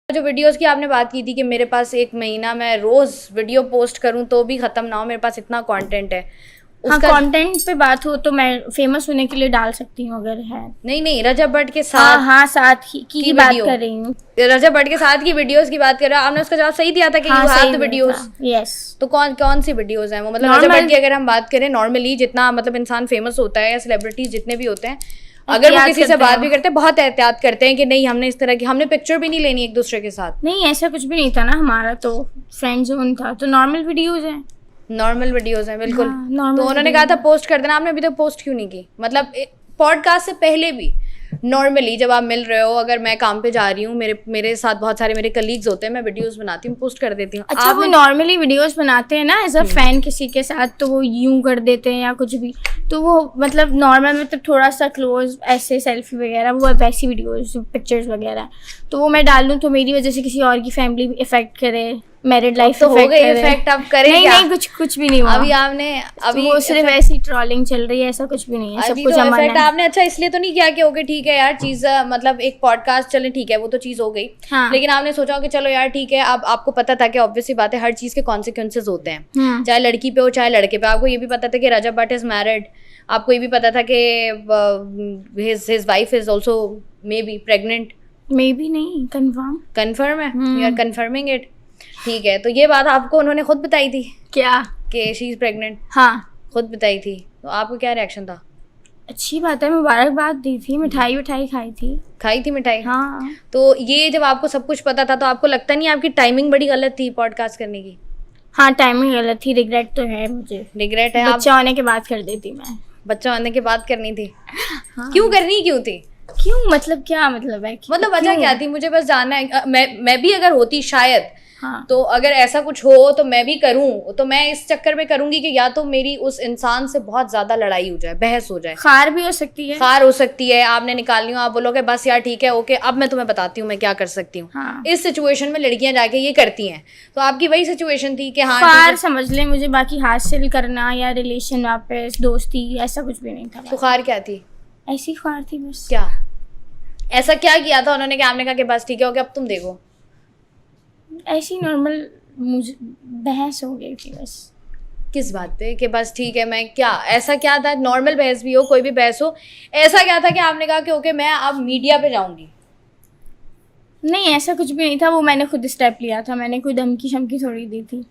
जो वीडियोस की आपने बात की थी कि मेरे पास एक महीना मैं रोज वीडियो पोस्ट करूं तो भी खत्म ना हो, मेरे पास इतना कंटेंट है। हाँ, कंटेंट पे बात हो तो मैं फेमस होने के लिए डाल सकती हूँ अगर है। नहीं, रजब भट्ट के हाँ साथ हाँ, साथ ही की बात कर रही हूँ। रजब भट्ट के साथ की वीडियोस की बात कर रहे हो। आपने उसका जवाब सही दिया था कि हाँ, यू हैव सही द दिया वीडियोस। था, यस। तो कौन कौन सी वीडियोस हैं वो? मतलब रजब भट्ट की अगर हम बात करें नॉर्मली, जितना मतलब इंसान फेमस होता है या सेलिब्रिटीज जितने भी होते हैं, अगर वो किसी से बात भी करते हैं बहुत एहतियात करते हैं कि नहीं हमने इस तरह की, हमने पिक्चर भी नहीं लेनी एक दूसरे के साथ। नहीं, ऐसा कुछ भी नहीं था ना, हमारा तो फ्रेंड जोन था, तो नॉर्मल वीडियोस हैं। नॉर्मल वीडियोस हैं बिल्कुल। हाँ, तो उन्होंने कहा था पोस्ट कर देना, आपने अभी तक पोस्ट क्यों नहीं की? मतलब पॉडकास्ट से पहले भी नॉर्मली जब आप मिल रहे हो, अगर मैं काम पे जा रही हूँ, मेरे साथ बहुत सारे मेरे कलीग्स होते हैं, मैं वीडियोस बनाती हूँ, पोस्ट कर देती हूँ। अच्छा, वो नॉर्मली वीडियोस बनाते हैं ना एज अ फैन किसी के साथ, तो वो यूं कर देते हैं या कुछ भी, तो वो मतलब नॉर्मल मतलब थोड़ा सा क्लोज ऐसे सेल्फी वगैरह, वो वैसी वीडियोस पिक्चर्स वगैरह, तो वो मैं डाल दूँ तो मेरी वजह से किसी और की फैमिली इफेक्ट करे, मैरिड लाइफ तो हो गई इफेक्ट। अब करें नहीं क्या? नहीं, कुछ भी नहीं हुआ अभी आपने तो वो सिर्फ ऐसी ट्रोलिंग चल रही है, ऐसा कुछ भी नहीं है, सब कुछ अमन है। आपने अच्छा इसलिए तो नहीं किया कि ओके ठीक है यार चीज, मतलब एक पॉडकास्ट चले ठीक है वो तो चीज हो गई, हाँ। लेकिन आपने सोचा कि चलो यार ठीक है, अब आपको पता था कि ऑब्वियसली बात है हर चीज के कॉन्सिक्वेंसेज होते हैं, चाहे लड़की पे हो चाहे लड़के पे। आपको ये भी पता था कि रजब भट्ट इज मैरिड, आपको ये भी पता था कि his wife is also may be pregnant. May be नहीं, कंफर्म है, यू आर कंफर्मिंग इट। ठीक है, तो ये बात आपको उन्होंने खुद बताई थी क्या कि शी इज प्रेग्नेंट? हाँ, खुद बताई थी, तो आपको क्या रिएक्शन था? अच्छी बात है, मुबारकबाद दी थी, मिठाई खाई थी मिठाई। हाँ। तो ये जब आपको सब कुछ पता था तो आपको लगता नहीं आपकी टाइमिंग बड़ी गलत थी पॉडकास्ट करने की? हाँ, टाइमिंग गलत थी, रिग्रेट तो है मुझे। रिग्रेट है? बच्चा होने के बाद कर देती मैं। बच्चा होने के बाद करनी थी? हाँ। क्यों करनी क्यों थी? क्यों मतलब क्या मतलब है? मतलब वजह क्या थी? मुझे बस जानना है। मैं भी अगर होती शायद, हाँ। तो अगर ऐसा कुछ हो तो मैं भी करूं, तो मैं इस चक्कर में करूंगी कि या तो मेरी उस इंसान से बहुत ज्यादा लड़ाई हो जाए, बहस हो जाए, खार भी हो सकती है, खार हो सकती है, आपने निकालनी हो, आप बोलोगे बस यार ठीक है ओके अब मैं तुम्हें बताती हूँ मैं क्या कर सकती हूँ। हाँ। इस सिचुएशन में लड़कियां जाके ये करती हैं, तो आपकी वही सिचुएशन थी कि हाँ खार समझ ले मुझे, बाकी हासिल करना या रिलेशन वापस दोस्ती ऐसा कुछ भी नहीं था। तो खार क्या थी? ऐसी खार थी बस। क्या ऐसा क्या किया था उन्होंने कि आपने कहा कि बस ठीक है ओके अब तुम देखो? ऐसी नॉर्मल मुझे बहस हो गई थी बस। किस बात पे कि बस ठीक है? मैं क्या, ऐसा क्या था? नॉर्मल बहस भी हो, कोई भी बहस हो, ऐसा क्या था कि आपने कहा कि ओके मैं अब मीडिया पे जाऊंगी? नहीं, ऐसा कुछ भी नहीं था, वो मैंने खुद स्टेप लिया था, मैंने कोई धमकी शमकी थोड़ी दी थी।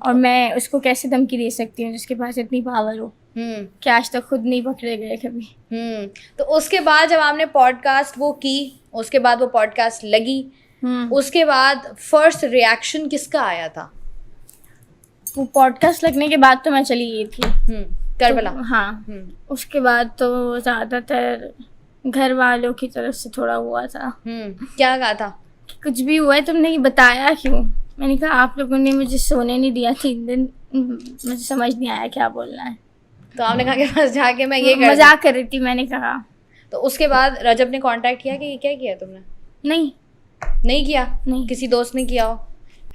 और मैं उसको कैसे धमकी दे सकती हूँ जिसके पास इतनी पावर हो? क्या आज तक खुद नहीं पकड़े गए कभी। तो उसके बाद जब आपने पॉडकास्ट वो की, उसके बाद वो पॉडकास्ट लगी, उसके बाद फर्स्ट रिएक्शन किसका आया था? वो पॉडकास्ट लगने के बाद तो मैं चली गई थी करबला। तो, हाँ। उसके बाद तो ज्यादातर घर वालों की तरफ से थोड़ा हुआ था। क्या कहा था? कुछ भी हुआ है तुमने ये बताया क्यों? मैंने कहा आप लोगों ने मुझे सोने नहीं दिया 3 दिन, मुझे समझ नहीं आया क्या बोलना है। तो आपने कहा कि बस जाके मैं ये मजाक कर रही थी, मैंने कहा। तो उसके बाद रजब ने कांटेक्ट किया कि क्या किया तुमने? नहीं किया? नहीं। किसी दोस्त ने किया हो?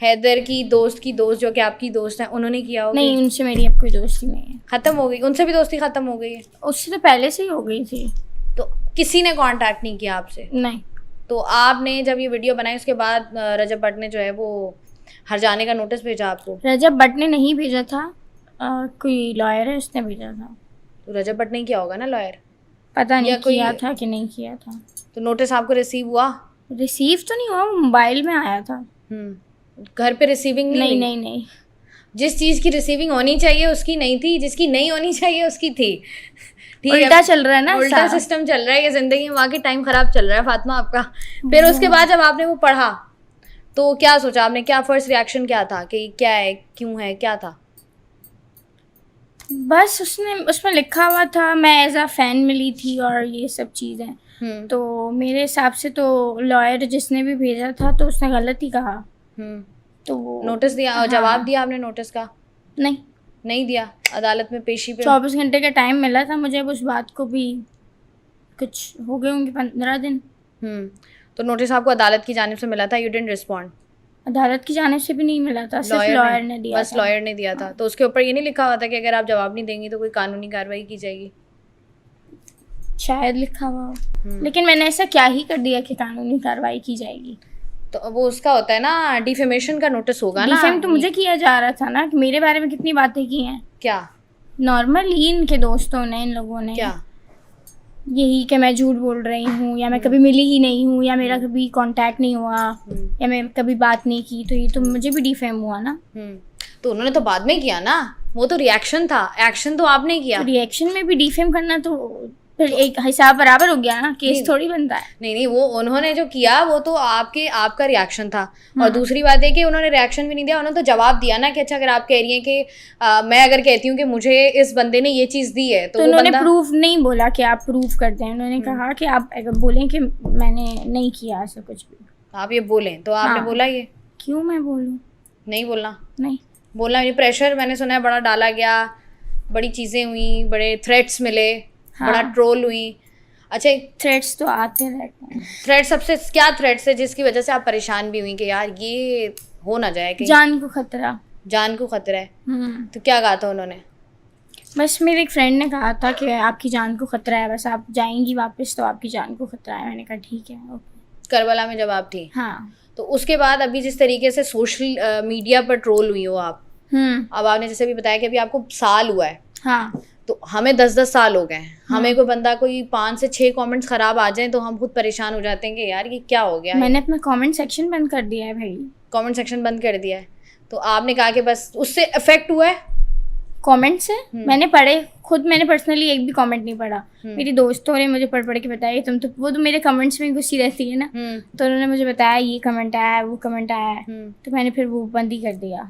हैदर की दोस्त जो कि आपकी दोस्त है, उन्होंने किया हो? नहीं, उनसे मेरी अब कोई दोस्ती नहीं है, खत्म हो गई। उनसे भी दोस्ती खत्म हो गई है? उससे तो पहले से ही हो गई थी। तो किसी ने कांटेक्ट नहीं किया आपसे? नहीं। तो आपने जब ये वीडियो बनाई उसके बाद रजब भट्ट ने जो है वो हर जाने का नोटिस भेजा आपको? रजब भट्ट ने नहीं भेजा था, कोई लॉयर है उसने भेजा था। तो रजब भट्ट ने किया होगा ना लॉयर? पता नहीं किया था कि नहीं किया था। तो नोटिस आपको रिसीव हुआ? रिसीव तो नहीं हुआ, मोबाइल में आया था। घर पे रिसीविंग नहीं। जिस चीज की रिसीविंग होनी चाहिए उसकी नहीं थी, जिसकी नहीं होनी चाहिए उसकी थी। ठीक है, उल्टा चल रहा है ना, उल्टा सिस्टम चल रहा है ये जिंदगी में, वाकई टाइम खराब चल रहा है फातिमा आपका। फिर उसके बाद जब आपने वो पढ़ा तो क्या सोचा आपने? क्या फर्स्ट रिएक्शन क्या था कि क्या है, क्यों है, क्या था? बस उसमें लिखा हुआ था मैं एज अ फैन मिली थी और ये सब चीज़ें, तो मेरे हिसाब से तो लॉयर जिसने भी भेजा था तो उसने गलत ही कहा। तो नोटिस दिया? हाँ। जवाब दिया आपने नोटिस का? नहीं दिया। अदालत में पेशी पे 24 घंटे का टाइम मिला था मुझे, उस बात को भी कुछ हो गए होंगे 15 दिन। तो नोटिस आपको अदालत की जानिब से मिला था, यू डिडंट रिस्पॉन्ड? अदालत की जानिब से भी नहीं मिला था, सिर्फ लॉयर ने दिया, बस लॉयर ने दिया था। तो उसके ऊपर ये नहीं लिखा हुआ था कि अगर आप जवाब नहीं देंगी तो कोई कानूनी कार्रवाई की जाएगी? शायद लिखा हुआ हो, लेकिन मैंने ऐसा क्या ही कर दिया कि कानूनी कार्रवाई की जाएगी? तो वो उसका होता है ना, डिफेमेशन का नोटिस होगा ना। डिफेम तो मुझे किया जा रहा था ना, कि मेरे बारे में कितनी बातें की हैं। क्या नॉर्मली इनके दोस्तों ने, इन लोगों ने, क्या यही कि मैं झूठ बोल रही हूँ, या मैं कभी मिली ही नहीं हूँ, या मेरा कभी कांटेक्ट नहीं हुआ, या मैं कभी बात नहीं की, तो ये तो मुझे भी डिफेम हुआ ना। तो उन्होंने तो बाद में किया ना, वो तो रिएक्शन था, एक्शन तो आपने किया। तो रिएक्शन में भी डिफेम करना तो फिर एक हिसाब बराबर हो गया ना, केस थोड़ी बनता है। नहीं, वो उन्होंने जो किया वो तो आपका रिएक्शन था। और दूसरी बात है कि उन्होंने रिएक्शन भी नहीं दिया, उन्होंने तो जवाब दिया ना कि अच्छा अगर आप कह रही हैं कि मैं अगर कहती हूँ कि मुझे इस बंदे ने ये चीज़ दी है, तो उन्होंने प्रूफ नहीं बोला कि आप प्रूफ कर दें, उन्होंने कहा कि आप अगर बोलें कि मैंने नहीं किया ऐसा कुछ भी, आप ये बोलें, तो आपने बोला ये? क्यों मैं बोलूँ? नहीं बोलना, नहीं बोलना। ये प्रेशर मैंने सुना है बड़ा डाला गया, बड़ी चीज़ें हुई, बड़े थ्रेट्स मिले, बड़ा ट्रोल हुई। अच्छा, थ्रेट्स तो आते रहते हैं। थ्रेट सबसे क्या थ्रेट्स है जिसकी वजह से आप परेशान भी हुई कि यार ये हो ना जाए कि जान को खतरा? जान को खतरा है। तो क्या कहा था उन्होंने? बस मेरे एक फ्रेंड ने कहा था कि आपकी जान को खतरा है, बस आप जाएंगी वापस तो आपकी जान को खतरा है। मैंने कहा ठीक है, ओके। करबला में जब आप थी, हाँ। तो उसके बाद अभी जिस तरीके से सोशल मीडिया पर ट्रोल हुई हो आप, अब आपने जैसे भी बताया कि अभी आपको साल हुआ है, हाँ, तो हमें 10-10 साल हो गए हैं। हमें कोई बंदा कोई 5 से 6 कमेंट्स खराब आ जाएं तो हम खुद परेशान हो जाते हैं कि यार ये क्या हो गया। मैंने अपना कमेंट सेक्शन बंद कर दिया है भाई। कमेंट सेक्शन बंद कर दिया है, तो आपने कहा कि बस उससे इफेक्ट हुआ है कमेंट से? मैंने पढ़े खुद, मैंने पर्सनली एक भी कमेंट नहीं पढ़ा। मेरी दोस्तों ने मुझे पढ़ के बताया तुम तो, वो तो मेरे कमेंट्स में घुसी रहती है ना, तो उन्होंने मुझे बताया ये कमेंट आया है, वो कमेंट आया है, तो मैंने फिर वो बंद ही कर दिया।